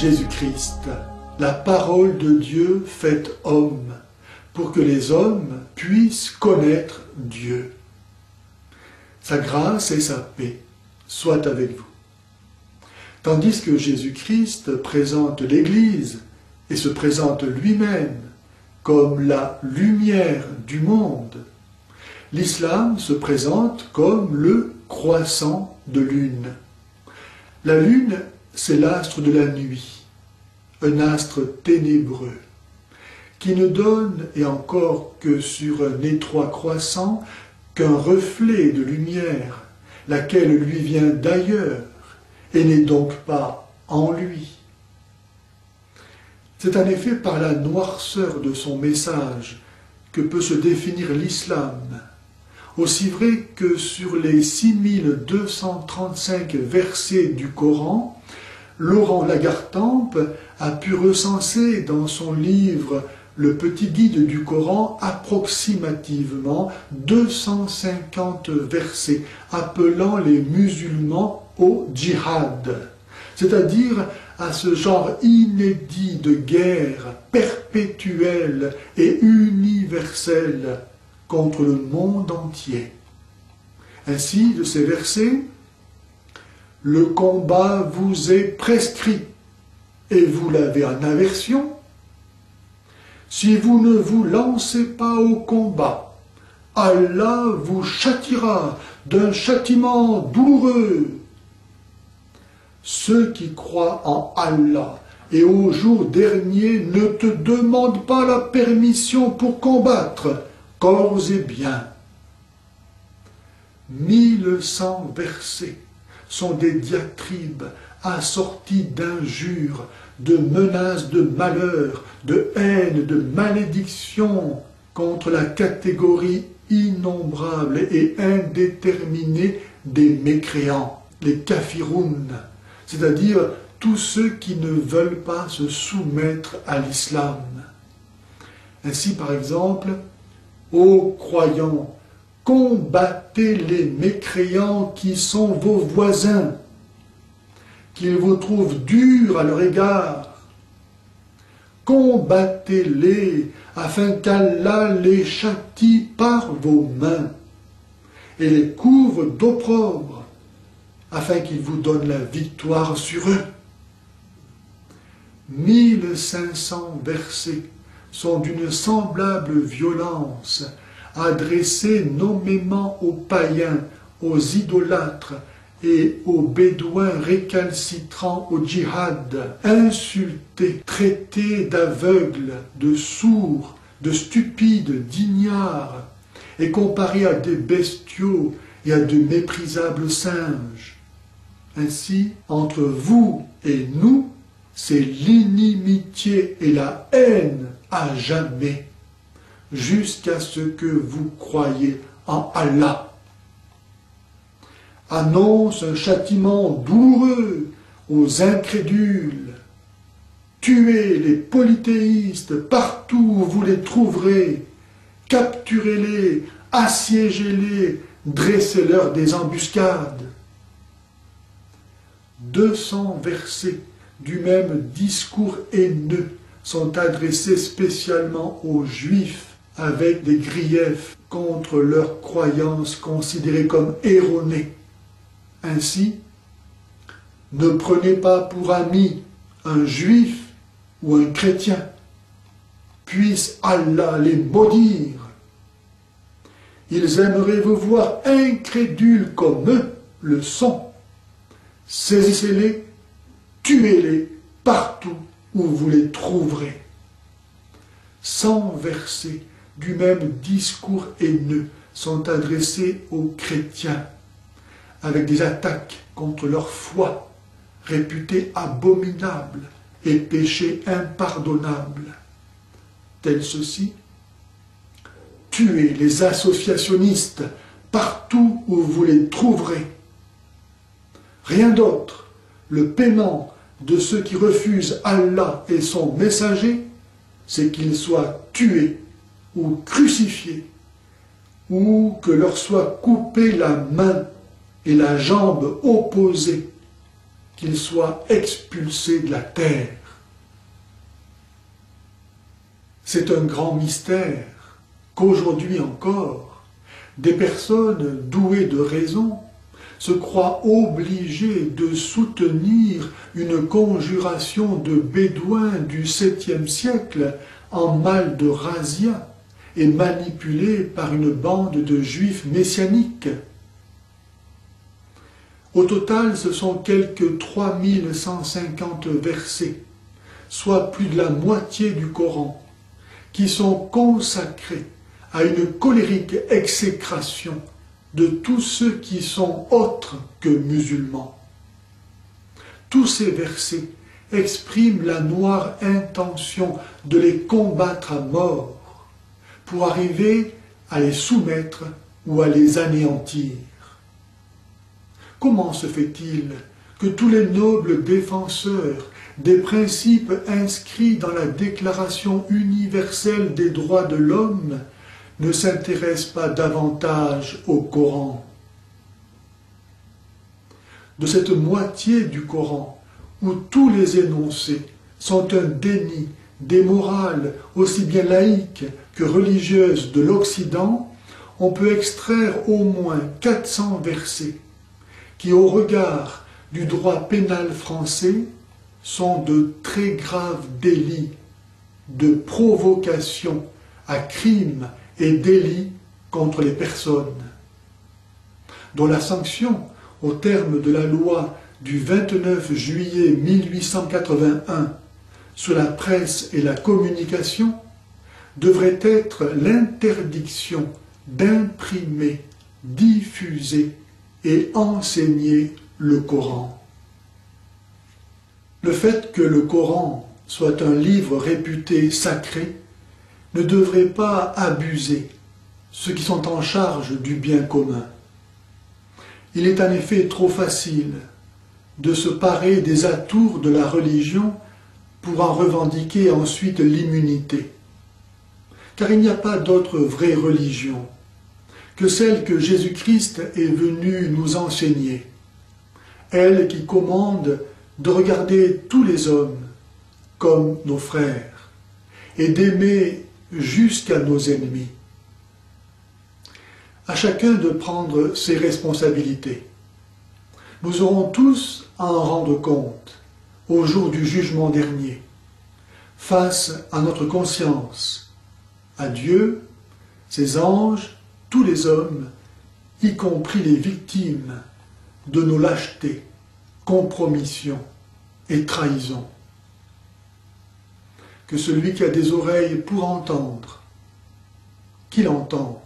Jésus-Christ, la parole de Dieu faite homme, pour que les hommes puissent connaître Dieu. Sa grâce et sa paix soient avec vous. Tandis que Jésus-Christ présente l'Église et se présente lui-même comme la lumière du monde, l'islam se présente comme le croissant de lune. La lune, c'est l'astre de la nuit, un astre ténébreux, qui ne donne, et encore que sur un étroit croissant, qu'un reflet de lumière, laquelle lui vient d'ailleurs, et n'est donc pas en lui. C'est en effet par la noirceur de son message que peut se définir l'islam, aussi vrai que sur les 6235 versets du Coran, Laurent Lagartampe a pu recenser dans son livre Le petit guide du Coran approximativement 250 versets appelant les musulmans au djihad, c'est-à-dire à ce genre inédit de guerre perpétuelle et universelle contre le monde entier. Ainsi, de ces versets, le combat vous est prescrit et vous l'avez en aversion. Si vous ne vous lancez pas au combat, Allah vous châtiera d'un châtiment douloureux. Ceux qui croient en Allah et au jour dernier ne te demandent pas la permission pour combattre, corps et biens. 1100 versets sont des diatribes assorties d'injures, de menaces de malheur, de haine, de malédiction contre la catégorie innombrable et indéterminée des mécréants, les kafiroun, c'est-à-dire tous ceux qui ne veulent pas se soumettre à l'islam. Ainsi, par exemple, ô croyants, combattez les mécréants qui sont vos voisins, qu'ils vous trouvent durs à leur égard. Combattez-les afin qu'Allah les châtie par vos mains et les couvre d'opprobre afin qu'il vous donne la victoire sur eux. 1500 versets sont d'une semblable violence adressés nommément aux païens, aux idolâtres et aux bédouins récalcitrants au djihad, insultés, traités d'aveugles, de sourds, de stupides, d'ignares, et comparés à des bestiaux et à de méprisables singes. Ainsi, entre vous et nous, c'est l'inimitié et la haine à jamais, jusqu'à ce que vous croyiez en Allah. Annonce un châtiment douloureux aux incrédules. Tuez les polythéistes partout où vous les trouverez. Capturez-les, assiégez-les, dressez-leur des embuscades. 200 versets du même discours haineux sont adressés spécialement aux Juifs avec des griefs contre leurs croyances considérées comme erronées. Ainsi, ne prenez pas pour ami un juif ou un chrétien. Puisse Allah les maudire. Ils aimeraient vous voir incrédules comme eux le sont. Saisissez-les, tuez-les partout où vous les trouverez. 100 versets du même discours haineux sont adressés aux chrétiens, avec des attaques contre leur foi, réputée abominable et péché impardonnable, tels ceci: tuez les associationnistes partout où vous les trouverez. Rien d'autre, le paiement de ceux qui refusent Allah et son messager, c'est qu'ils soient tués ou crucifiés, ou que leur soit coupée la main et la jambe opposée, qu'il soit expulsé de la terre. C'est un grand mystère qu'aujourd'hui encore, des personnes douées de raison se croient obligées de soutenir une conjuration de bédouins du 7e siècle en mal de razzia et manipulée par une bande de juifs messianiques. Au total, ce sont quelques 3150 versets, soit plus de la moitié du Coran, qui sont consacrés à une colérique exécration de tous ceux qui sont autres que musulmans. Tous ces versets expriment la noire intention de les combattre à mort pour arriver à les soumettre ou à les anéantir. Comment se fait-il que tous les nobles défenseurs des principes inscrits dans la Déclaration universelle des droits de l'homme ne s'intéressent pas davantage au Coran? De cette moitié du Coran où tous les énoncés sont un déni des morales aussi bien laïques que religieuses de l'Occident, on peut extraire au moins 400 versets qui, au regard du droit pénal français, sont de très graves délits de provocation à crimes et délits contre les personnes, dont la sanction, au terme de la loi du 29 juillet 1881 sur la presse et la communication, devrait être l'interdiction d'imprimer, diffuser et enseigner le Coran. Le fait que le Coran soit un livre réputé sacré ne devrait pas abuser ceux qui sont en charge du bien commun. Il est en effet trop facile de se parer des atours de la religion pour en revendiquer ensuite l'immunité. Car il n'y a pas d'autre vraie religion que celle que Jésus-Christ est venu nous enseigner, elle qui commande de regarder tous les hommes comme nos frères et d'aimer jusqu'à nos ennemis. À chacun de prendre ses responsabilités. Nous aurons tous à en rendre compte au jour du jugement dernier, face à notre conscience, à Dieu, ses anges, tous les hommes, y compris les victimes de nos lâchetés, compromissions et trahisons. Que celui qui a des oreilles pour entendre, qu'il entende.